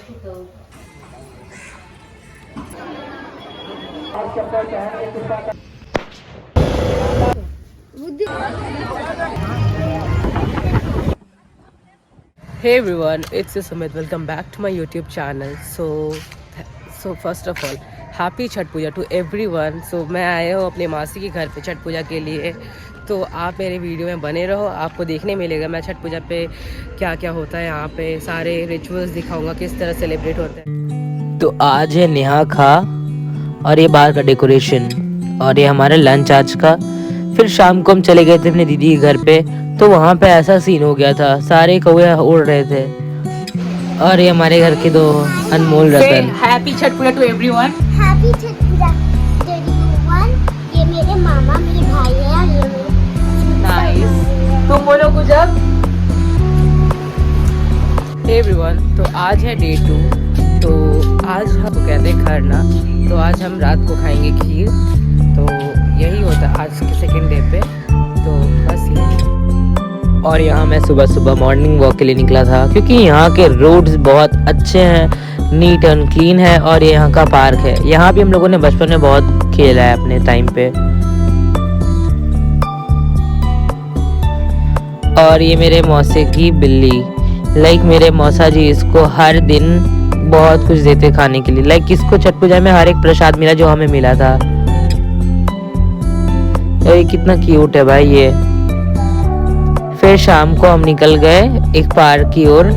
Hey everyone, it's Sumit. Welcome back to my YouTube channel. So first of all, happy Chhath Puja to everyone. So मैं आया हूँ अपने मासी के घर पे छठ पूजा के लिए। तो आप मेरे वीडियो में बने रहो, आपको देखने मिलेगा मैं छठ पूजा पे क्या क्या होता है, यहाँ पे सारे रिचुअल्स दिखाऊंगा किस तरह सेलिब्रेट होते हैं। तो आज है नेहा खा और ये बाहर का डेकोरेशन और ये हमारा लंच आज का। फिर शाम को हम चले गए थे अपने दीदी के घर पे, तो वहाँ पे ऐसा सीन हो गया था, सारे कौवे उड़ रहे थे। और ये हमारे घर के दो अनमोल रतन। Happy Chhath Puja to everyone. Happy Chhath Puja everyone. ये मेरे मामा, मेरे भाई है और ये मेरे नाइस। तुम बोलो कुछ अब। एवरीवन, तो आज है डे 2। तो आज हम कहते हैं खरना, तो आज हम रात को खाएंगे खीर। तो यही होता है आज के सेकेंड डे पे। तो बस यही। और यहाँ मैं सुबह सुबह मॉर्निंग वॉक के लिए निकला था, क्योंकि यहाँ के रोड्स बहुत अच्छे हैं, नीट एंड क्लीन है। और ये यहाँ का पार्क है, यहाँ भी हम लोगों ने बचपन में बहुत खेला है अपने टाइम पे। और ये मेरे मौसे की बिल्ली, लाइक मेरे मौसा जी इसको हर दिन बहुत कुछ देते खाने के लिए। लाइक इसको छठ पूजा में हर एक प्रसाद मिला जो हमें मिला था। ये कितना क्यूट है भाई ये। फिर शाम को हम निकल गए एक पार्क की ओर,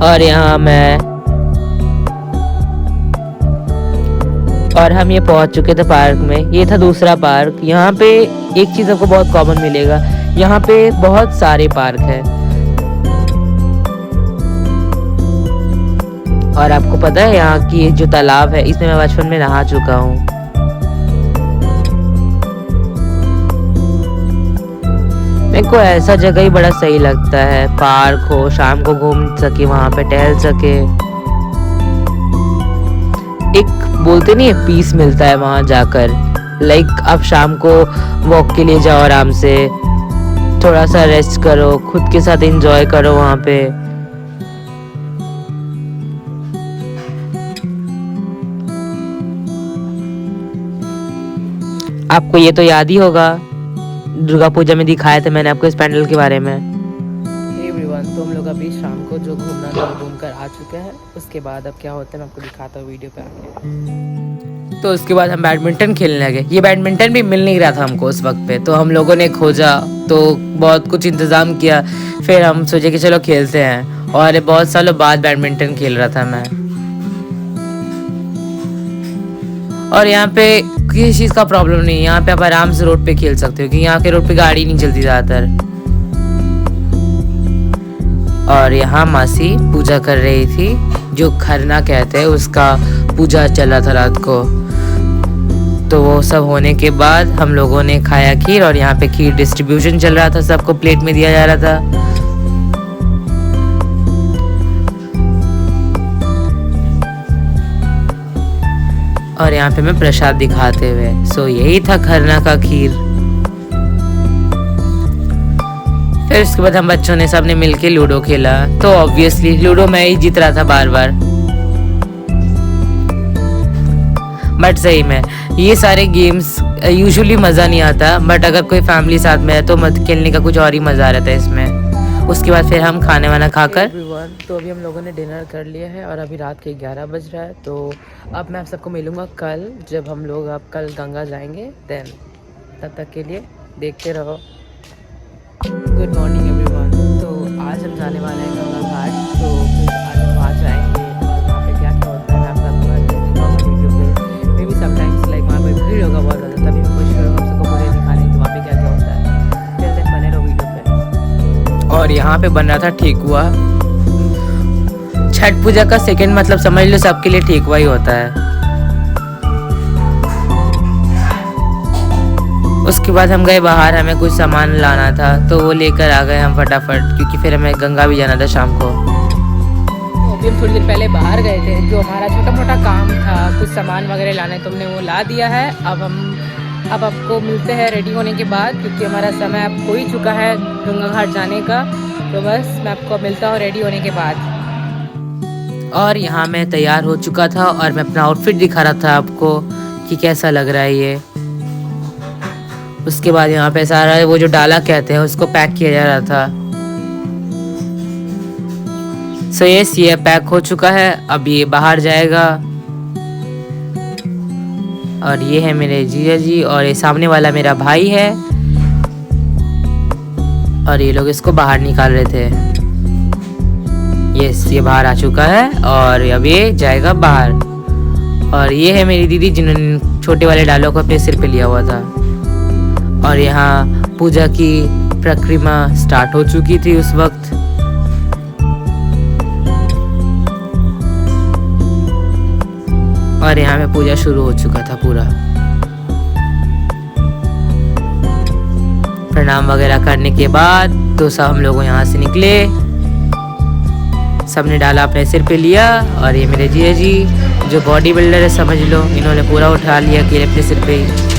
और यहाँ हम ये पहुंच चुके थे पार्क में। ये था दूसरा पार्क। यहाँ पे एक चीज आपको बहुत कॉमन मिलेगा, यहाँ पे बहुत सारे पार्क हैं। और आपको पता है यहाँ की जो तालाब है, इसमें मैं बचपन में नहा चुका हूँ। मेरे को ऐसा जगह ही बड़ा सही लगता है, पार्क हो, शाम को घूम सके, वहां पे टहल सके। एक बोलते नहीं है पीस मिलता है वहां जाकर। लाइक आप शाम को वॉक के लिए जाओ, आराम से थोड़ा सा रेस्ट करो, खुद के साथ एंजॉय करो वहां पे। आपको ये तो याद ही होगा, दुर्गा पूजा में दिखाया था मैंने आपको इस पैंडल के बारे में। एवरीवन, तो हम लोग अभी शाम को जो घूमना था घूम कर आ चुके हैं। उसके बाद अब क्या होता है मैं आपको दिखाता हूँ वीडियो पे आके। तो उसके बाद हम बैडमिंटन खेलने लगे। ये बैडमिंटन भी मिल नहीं रहा था हमको उस वक्त पे, तो हम लोगों ने खोजा, तो बहुत कुछ इंतज़ाम किया। फिर हम सोचे कि चलो खेलते हैं, और बहुत सालों बाद बैडमिंटन खेल रहा था मैं। और यहाँ पे किसी चीज़ का प्रॉब्लम नहीं है, यहाँ पे आप आराम से रोड पे खेल सकते हो, क्योंकि यहाँ के रोड पे गाड़ी नहीं चलती ज़्यादातर। और यहाँ मासी पूजा कर रही थी, जो खरना कहते हैं, उसका पूजा चला था रात को। तो वो सब होने के बाद हम लोगों ने खाया खीर, और यहाँ पे खीर डिस्ट्रीब्यूशन चल रहा था, सबको प्लेट में दिया जा रहा था। और यहाँ पे मैं प्रसाद दिखाते हुए, सो यही था खरना का खीर। फिर उसके बाद हम बच्चों ने सबने मिलके लूडो खेला। तो ऑब्वियसली लूडो मैं ही जीत रहा था बार बार। बट सही में ये सारे गेम्स यूजुअली मज़ा नहीं आता, बट अगर कोई फैमिली साथ में है तो मत खेलने का कुछ और ही मज़ा रहता है इसमें। उसके बाद फिर हम खाने वाना खाकर, तो अभी हम लोगों ने डिनर कर लिया है और अभी रात के 11 बज रहा है। तो अब मैं आप सबको मिलूँगा कल, जब हम लोग अब कल गंगा जाएंगे। देन तब तक के लिए देखते रहो। Good morning everyone. तो आज हम जाने वाले हैं गंगा घाट। तो फिर आज हम वहाँ जाएंगे और वहाँ पे क्या क्या होता है मैं आप सबको दिखाऊंगा वीडियो पे। मे बी समटाइम्स लाइक वहाँ पे भीड़ होगा बहुत ज़्यादा, तभी मैं कोशिश करूँगा आप सबको पूरे दिखाने की वहाँ पे क्या क्या होता है। फिर देन बने रहो वीडियो पे। और यहाँ पे बन रहा था ठेकुआ। छठ पूजा का सेकंड मतलब समझ लो सबके लिए ठेकुआ ही होता है। उसके बाद हम गए बाहर, हमें कुछ सामान लाना था, तो वो लेकर आ गए हम फटाफट, क्योंकि फिर हमें गंगा भी जाना था शाम को। तो अभी हम थोड़ी देर पहले बाहर गए थे, जो हमारा छोटा मोटा काम था, कुछ सामान वगैरह लाने, तो हमने वो ला दिया है। अब आपको मिलते हैं रेडी होने के बाद, क्योंकि हमारा समय अब हो ही चुका है गंगा घाट जाने का। तो बस मैं आपको मिलता हूँ रेडी होने के बाद। और यहाँ मैं तैयार हो चुका था और मैं अपना आउटफिट दिखा रहा था आपको कि कैसा लग रहा है ये। उसके बाद यहाँ पे सारा वो जो डाला कहते हैं उसको पैक किया जा रहा था। सो यस, ये पैक हो चुका है, अब ये बाहर जाएगा। और ये है मेरे जीजा जी और ये सामने वाला मेरा भाई है और ये लोग इसको बाहर निकाल रहे थे। यस, ये बाहर आ चुका है और अब ये जाएगा बाहर। और ये है मेरी दीदी जिन्होंने छोटे वाले डालों को अपने सिर पे लिया हुआ था। और यहाँ पूजा की प्रक्रिया स्टार्ट हो चुकी थी उस वक्त। और यहाँ पे पूजा शुरू हो चुका था पूरा। प्रणाम वगैरह करने के बाद तो सब हम लोग यहाँ से निकले। सबने डाला अपने सिर पे लिया और ये मेरे जीजा जी जो बॉडी बिल्डर है समझ लो, इन्होंने पूरा उठा लिया अकेले अपने सिर पे ही।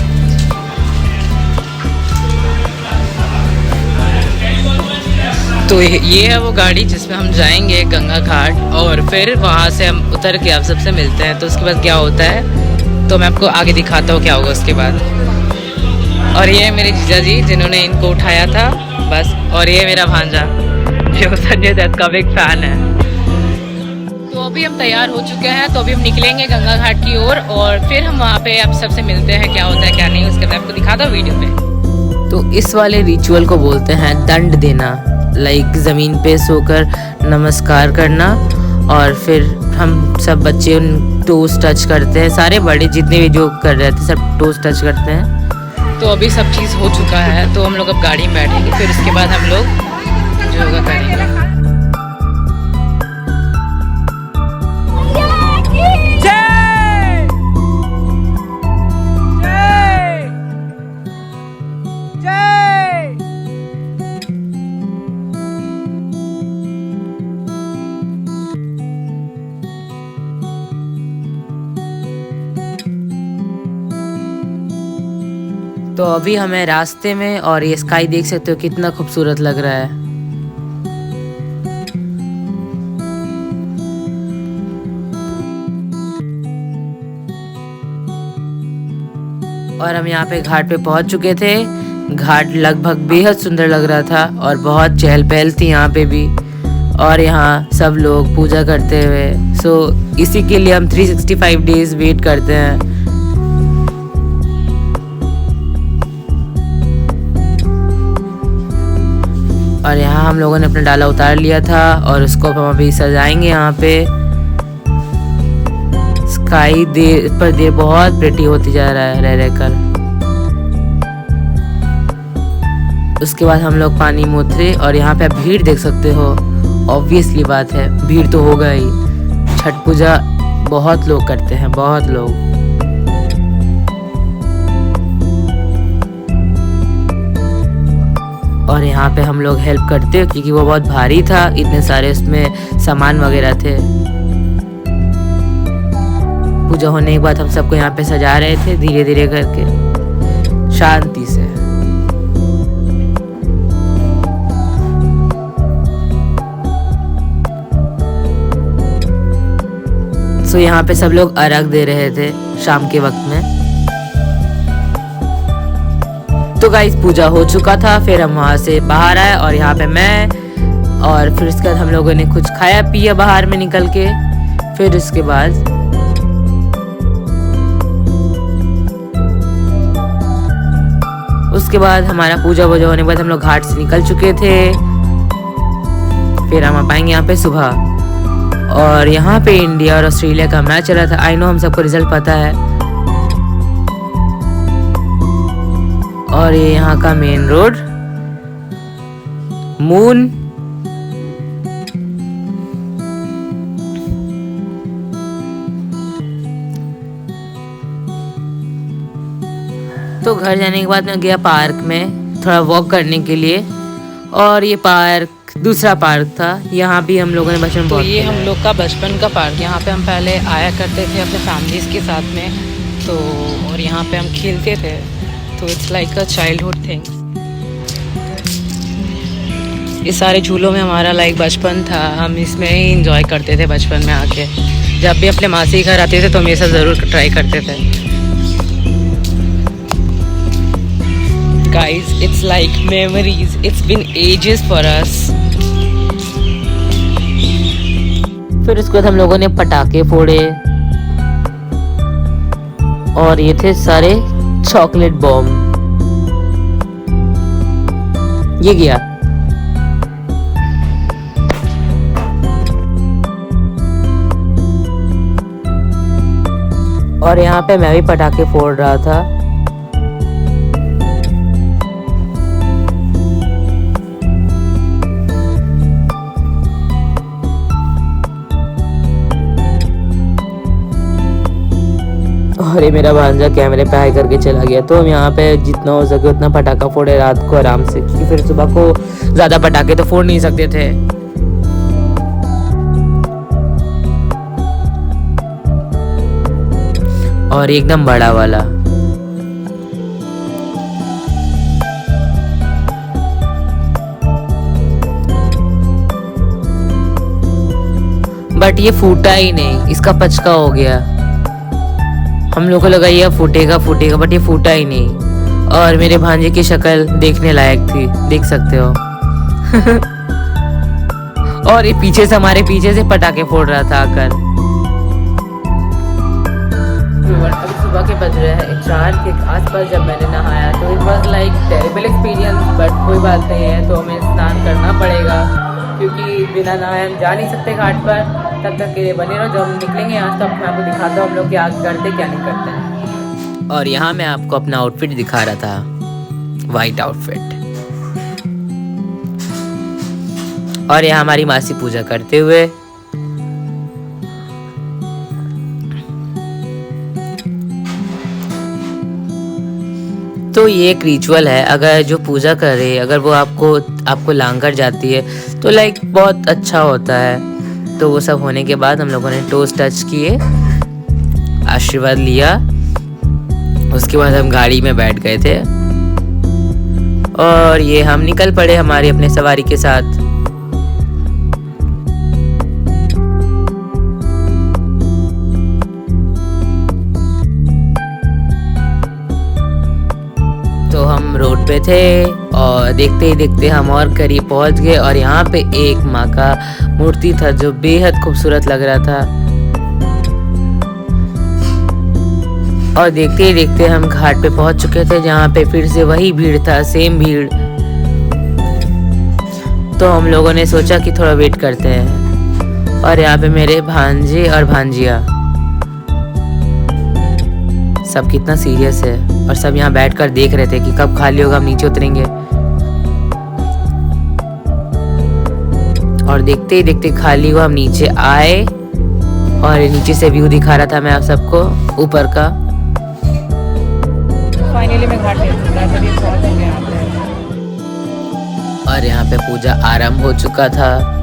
तो ये है वो गाड़ी जिसमें हम जाएंगे गंगा घाट और फिर वहाँ से हम उतर के आप सबसे मिलते हैं। तो उसके बाद क्या होता है तो मैं आपको आगे दिखाता हूँ क्या होगा उसके बाद। और ये है मेरे जीजा जी जिन्होंने इनको उठाया था बस। और ये मेरा भांजा जो संजय दत्त का बिग फैन है। तो अभी हम तैयार हो चुके हैं, तो अभी हम निकलेंगे गंगा घाट की ओर और फिर हम वहाँ पे आप सबसे मिलते हैं क्या होता है क्या नहीं, उसके बाद आपको दिखाता हूँ वीडियो में। तो इस वाले रिचुअल को बोलते हैं दंड देना, लाइक ज़मीन पे सोकर नमस्कार करना। और फिर हम सब बच्चे उन टोस टच करते हैं, सारे बड़े जितने भी जो कर रहे थे सब टोस टच करते हैं। तो अभी सब चीज़ हो चुका है, तो हम लोग अब गाड़ी में बैठेंगे, फिर उसके बाद हम लोग जो होगा करेंगे। तो अभी हमें रास्ते में और ये स्काई देख सकते हो कितना खूबसूरत लग रहा है। और हम यहाँ पे घाट पे पहुंच चुके थे। घाट लगभग बेहद सुंदर लग रहा था और बहुत चहल पहल थी यहाँ पे भी। और यहाँ सब लोग पूजा करते हुए, सो इसी के लिए हम 365 डेज वेट करते हैं। और यहाँ हम लोगों ने अपना डाला उतार लिया था और उसको हम अभी सजाएंगे यहाँ पे। स्काई देर पर देर बहुत प्रेटी होती जा रहा है रह रहकर। उसके बाद हम लोग पानी में उतरे और यहाँ पे आप भीड़ देख सकते हो। ऑब्वियसली बात है भीड़ तो होगा ही, छठ पूजा बहुत लोग करते हैं, बहुत लोग। और यहाँ पे हम लोग हेल्प करते क्योंकि वो बहुत भारी था, इतने सारे उसमें सामान वगैरह थे। पूजा होने के बाद हम सबको यहाँ पे सजा रहे थे धीरे धीरे करके, शांति से। सो यहाँ पे सब लोग अर्घ दे रहे थे शाम के वक्त में। तो गाइस पूजा हो चुका था, फिर हम वहाँ से बाहर आए और यहाँ पे मैं और फिर उसके बाद हम लोगों ने कुछ खाया पिया बाहर में निकल के। फिर उसके बाद हमारा पूजा वूजा होने के बाद हम लोग घाट से निकल चुके थे। फिर हम आ पाएंगे यहाँ पे सुबह। और यहाँ पे इंडिया और ऑस्ट्रेलिया का मैच चल रहा था। आई नो हम सबको रिजल्ट पता है। और ये यहाँ का मेन रोड मून। तो घर जाने के बाद मैं गया पार्क में थोड़ा वॉक करने के लिए। और ये पार्क दूसरा पार्क था, यहाँ भी हम लोगों ने बचपन में। तो ये हम लोग का बचपन का पार्क, यहाँ पे हम पहले आया करते थे अपने फैमिलीज के साथ में। तो और यहाँ पे हम खेलते थे, तो it's like a childhood thing. इस सारे झूलों में हमारा लाइक बचपन था, हम इसमें ही इंजॉय करते थे बचपन में आके। जब भी अपने मासी घर आते थे तो हमेशा ज़रूर ट्राई करते थे। Guys, it's like memories. It's been ages for us. फिर उसके बाद हम लोगों ने पटाखे फोड़े और ये थे सारे चॉकलेट बॉम्ब। ये गया। और यहाँ पे मैं भी पटाखे फोड़ रहा था। और ये मेरा भांजा कैमरे पे हाई करके चला गया। तो हम यहाँ पे जितना हो सके उतना पटाखा फोड़े रात को आराम से, क्योंकि फिर सुबह को ज्यादा पटाखे तो फोड़ नहीं सकते थे। और एकदम बड़ा वाला। बट ये फूटा ही नहीं, इसका पचका हो गया। हम लोग को लगा ये फूटेगा बट ये फूटा ही नहीं। और मेरे भांजे की शक्ल देखने लायक थी, देख सकते हो। और ये पीछे से हमारे पीछे से पटाखे फोड़ रहा था आकर। अभी सुबह के बज रहे हैं 4 के आसपास जब मैंने नहाया तो it was like terrible experience. But कोई बात नहीं है, तो हमें स्नान करना पड़ेगा क्योंकि बिना नहाए हम जा नहीं सकते घाट पर। तब तक के लिए बने रहो, जब हम निकलेंगे यहाँ तो मैं आपको दिखाता हूँ हम लोग क्या करते क्या नहीं करते हैं। और यहाँ मैं आपको अपना आउटफिट दिखा रहा था, वाइट आउटफिट। और यहाँ हमारी मासी पूजा करते हुए। तो ये एक रिचुअल है, अगर जो पूजा करे अगर वो आपको लांघर जाती है तो लाइक बहुत अच्छा होता है। तो वो सब होने के बाद हम लोगों ने टोस्ट टच किए, आशीर्वाद लिया। उसके बाद हम गाड़ी में बैठ गए थे और ये हम निकल पड़े हमारी अपने सवारी के साथ। तो हम रोड पे थे और देखते ही देखते हम और करीब पहुंच गए। और यहाँ पे एक माँ का मूर्ति था जो बेहद खूबसूरत लग रहा था। और देखते ही देखते हम घाट पे पहुंच चुके थे, जहाँ पे फिर से वही भीड़ था, सेम भीड़। तो हम लोगों ने सोचा कि थोड़ा वेट करते हैं। और यहाँ पे मेरे भांजे और भांजिया सब कितना सीरियस है, और सब यहाँ बैठकर देख रहे थे कि कब खाली होगा, हम नीचे उतरेंगे। और देखते ही देखते खाली हुआ, हम नीचे आए और नीचे से व्यू दिखा रहा था मैं आप सबको ऊपर का। फाइनली मैं घाट पहुंच गया और यहाँ पे पूजा आरंभ हो चुका था।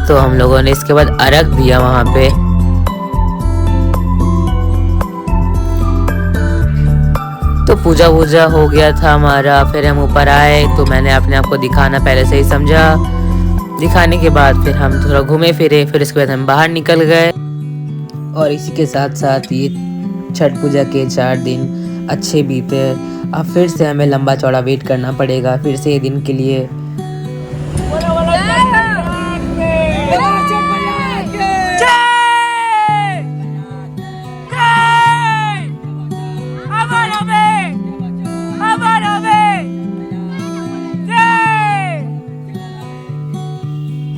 तो हम लोगों ने इसके बाद अर्घ दिया वहां पे। तो पूजा वूजा हो गया था हमारा। फिर हम ऊपर आए तो मैंने अपने आप को दिखाना पहले से ही समझा। दिखाने के बाद फिर हम थोड़ा घूमे फिरे, फिर इसके बाद हम बाहर निकल गए। और इसी के साथ साथ ये छठ पूजा के 4 दिन अच्छे बीते। अब फिर से हमें लंबा चौड़ा वेट करना पड़ेगा फिर से ये दिन के लिए।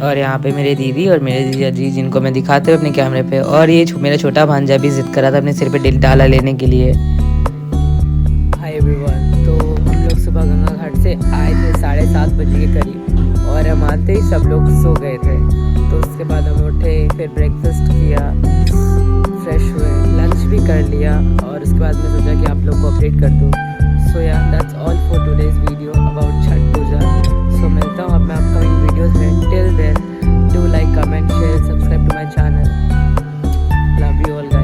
और यहाँ पे मेरे दीदी और मेरे जीजा जी, जिनको मैं दिखाते हुए अपने कैमरे पे। और ये मेरा छोटा भांजा भी जिद कर रहा था अपने सिर पे डाला लेने के लिए। हाय एवरीवन, तो हम लोग सुबह गंगा घाट से आए थे 7:30 बजे के करीब। और हम आते ही सब लोग सो गए थे। तो उसके बाद हम उठे, फिर ब्रेकफास्ट किया, फ्रेश हुए, लंच भी कर लिया। और उसके बाद मैं सोचा कि आप लोग को अपडेट कर दूँ। सो या that's all for today's video about Chhath Puja. So we all